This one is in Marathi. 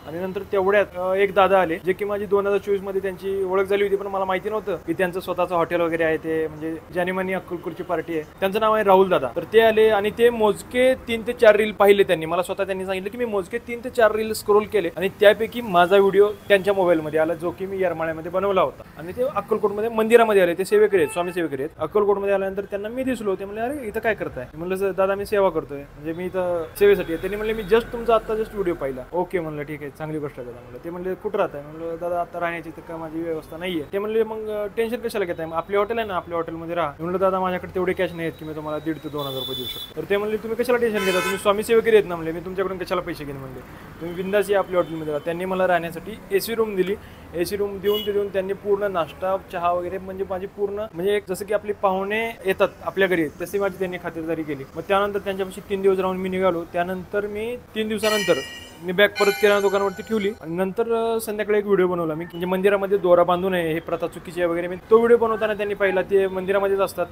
आणि नंतर तेवढ्यात एक दादा आले जे की माझी 2024 मध्ये त्यांची ओळख झाली होती, पण मला माहिती नव्हतं की त्यांचं स्वतःचं हॉटेल वगैरे आहे, ते म्हणजे जानेमानी अक्कलकोटची पार्टी आहे. त्यांचं नाव आहे राहुल दादा. तर ते आले आणि ते मोजके 3 ते 4 रील पाहिले त्यांनी. मला स्वतः त्यांनी सांगितलं की मी मोजके 3 ते 4 रील स्क्रोल केले आणि त्यापैकी माझा व्हिडिओ त्यांच्या मोबाईलमध्ये आला, जो की मी येरमाळ्यामध्ये बनवला होता. आणि ते अक्कलकोटमध्ये मंदिरामध्ये आले. ते सेवेकरी आहेत, स्वामी सेवेकरी आहेत. अक्कलकोटमध्ये आल्यानंतर त्यांना मी दिसलो. ते म्हणले अरे इथं काय करताय? म्हणलं दादा मी सेवा करतोय, म्हणजे मी इथं सेवेसाठी आहे. त्यांनी म्हणले मी जस्ट तुमचा आता जस्ट व्हिडिओ पाहिला. ओके म्हणलं ठीक आहे, चांगली गोष्ट आहे दादा. म्हणलं ते म्हणले कुठं राहताय? म्हणलं दादा आता राहण्याची तर काय माझी व्यवस्था नाहीये. ते म्हणले मग टेन्शन कशाला घेताय? आपले हॉटेल आहे ना, आपल्या हॉटेलमध्ये राहा. म्हणलं दादा माझ्याकडे तेवढे कॅश नाही आहेत की मी तुम्हाला 1,500 ते 2,000 रुपये देऊ शकतो. तर ते म्हणले तुम्ही कशाला टेन्शन घेता, तुम्ही स्वामी सेवेकरी आहेत ना. म्हणले मी तुमच्याकडून कशाला पैसे घेईन. म्हणले तुम्ही बिंदास या आपल्या हॉटेलमध्ये राहा. त्यांनी मला राहण्यासाठी एसी रूम दिली. एसी रूम देऊन त्यांनी पूर्ण नाश्ता चहा वगैरे म्हणजे माझी पूर्ण म्हणजे जसं की आपले पाहुणे येतात आपल्या घरी तशी माझी त्यांनी खातिरदारी केली. मग त्यानंतर त्यांच्यापाशी 3 दिवस राहून मी निघालो. त्यानंतर मी 3 दिवसानंतर मी बॅग परत किराणा दुकानावरती ठेवली आणि नंतर संध्याकाळी एक व्हिडिओ बनवला मी, म्हणजे मंदिरामध्ये दोरा बांधू नये हे प्रथा चुकीची आहे वगैरे. मी तो व्हिडिओ बनवताना त्यांनी पाहिला, ते मंदिरामध्येच असतात.